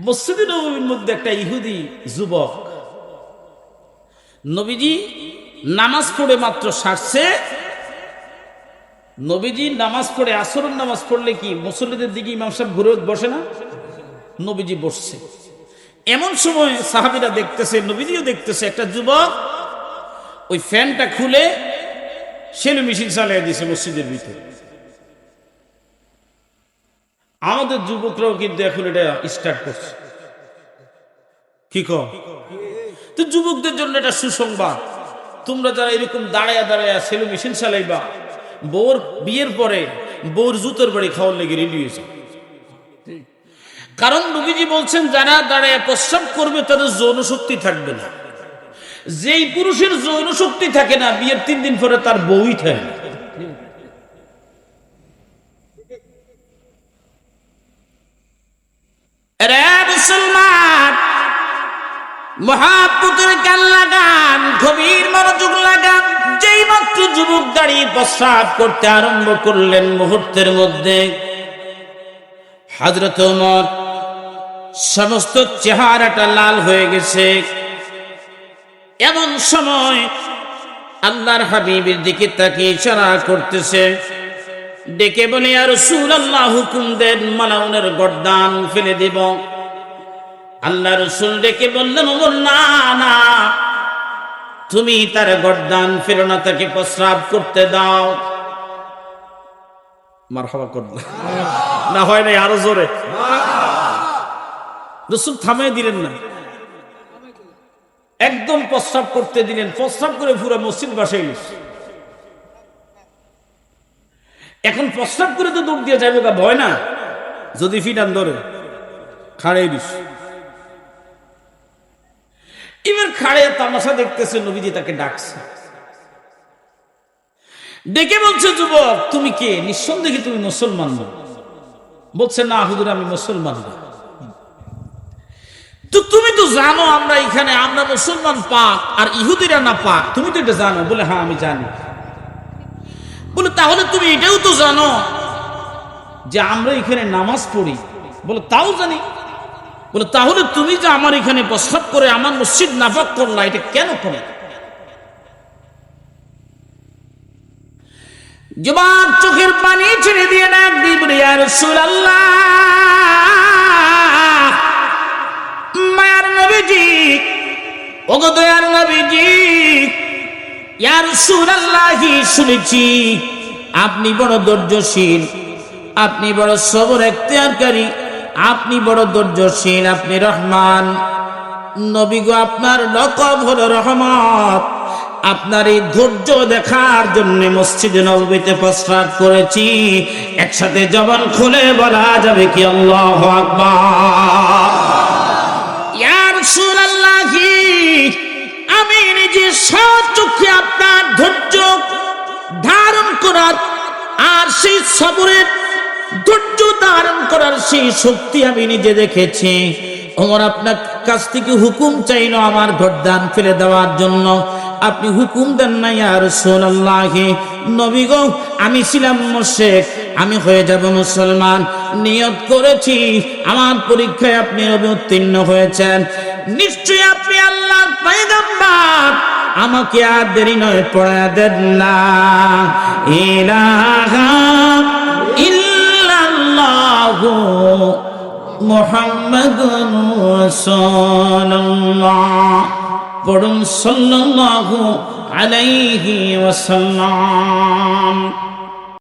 মসজিদে নববীর মধ্যে একটা ইহুদি যুবক নবীজি নামাজ পড়ে মাত্র সারছে। নবীজি নামাজ পড়ে আসরের নামাজ পড়লে কি মুসল্লিদের দিকে ইমাম সাহেব ঘুরে বসে না? নবীজি বসছে। এমন সময় সাহাবীরা দেখতেছে, নবীজিও দেখতেছে, একটা যুবক ওই ফ্যানটা খুলে সেলু মেশিন চালিয়ে দিয়েছে মসজিদের ভিতরে। আমাদের যুবকরাও কিন্তু এখন এটা স্টার্ট করছে। কি কর তো যুবকদের জন্য এটা সুসংবাদ। তোমরা যারা এরকম দাঁড়ায়া দাঁড়ায়া সেলু মেশিন চালাইবা, বউর বিয়ের পরে বউর জুতোর বাড়ি খাওয়ার লেগে রেডি হয়েছে। কারণ নবীজি বলছেন যারা দাঁড়ায় প্রস্রাব করবে তাদের যৌন শক্তি থাকবে না। যেই পুরুষের যৌন শক্তি থাকে না, বিয়ের 3 দিন পরে তার বউই থাকে না। মুসলমান মহাপুতের কান লাগান, গভীর মনোযোগ লাগান। যেই মাত্র যুবক দাঁড়িয়ে প্রস্রাব করতে আরম্ভ করলেন, মুহূর্তের মধ্যে হযরত ওমর সমস্ত চেহারাটা লাল হয়ে গেছে। এমন সময় আল্লাহর হাবিবের দিকে তাকিয়ে ইশারা করতেছে, ডেকে বলে ইয়া রাসূলুল্লাহ, হুকুম দেন মালাউনের গর্দান ফেলে দেব। আল্লাহ রাসূল ডেকে বললেন, ওমর না না, তুমি তার গর্দান ফেলো না, তাকে প্রস্রাব করতে দাও। মারহাবা করলেন না, হয় নাই আরো জোরে। রাসূল থামাই দিলেন না, একদম প্রস্রাব করতে দিলেন। প্রস্রাব করে পুরো মসজিদ বাসায় নিচ্ছে। এখন প্রস্রাব করে তো দৌড় দিয়ে যাবে, ভয় না যদি ফিটান ধরে খাড়ে দিস। এবার খাড়ে তামাশা দেখতেছে, নবীজি তাকে ডাকছে, ডেকে বলছে, যুবক তুমি কে? নিঃসন্দেহে তুমি মুসলমান না। বলছে, না হুজুর আমি মুসলমান না। তো তুমি তো জানো আমরা এখানে আমরা মুসলমান পাক আর ইহুদিরা না পাক, তুমি তো এটা জানো। বলে, হ্যাঁ আমি জানি। বলে, তাহলে তুমি এটাও তো জানো যে আমরা এখানে নামাজ পড়ি? বলে, তাও জানি। বলে, তাহলে তুমি যে আমার এখানে প্রস্রাব করে আমার মসজিদ নাপাক করলা, এটা কেন করে? যুবক চোখের পানি ছেড়ে দিয়ে ডাক দিয়ে বলে, ইয়া রাসূলুল্লাহ, মায়ার নবীজি, ওগো দয়ার নবীজি, ইয়া রাসূলুল্লাহ, শুনেছি আপনি বড় ধৈর্যশীল, আপনি বড় সবর এখতিয়ারকারী, আপনি বড় ধৈর্যশীল, আপনি রহমান। নবী গো, আপনার লকব হলো রহমত। আপনার এই ধৈর্য দেখার জন্য মসজিদে নববীতে প্রস্রাব করেছি। একসাথে জবান খুলে বলা যাবে কি আল্লাহু আকবার? ইয়া রাসূলুল্লাহ, আমি নিজে সচক্ষে আপনার ধৈর্য ধারণ করার আর সেই সবরের ধৈর্য ধারণ করার সেই শক্তি আমি নিজে দেখেছি। ওমর আপনার কাছ থেকে হুকুম চাইলো আমার গর্দান ফেলে দেওয়ার জন্য, আপনি হুকুম দেন না। ইয়া রাসূলুল্লাহ, নবী গো, আমি ছিলাম মুশরিক, আমি হয়ে যাব মুসলমান, নিয়ত করেছি। আমার পরীক্ষায় আপনি নবী উত্তীর্ণ হয়েছেন, নিশ্চয়ই আপনি আল্লাহর পয়গম্বর, আমাকে আর দেরি নয় পড়া দেন না। ইলাহা ইল্লাল্লাহু মুহাম্মাদুর রাসূলুল্লাহ। পড়ুন সাল্লাল্লাহু আলাইহি ওয়াসাল্লাম।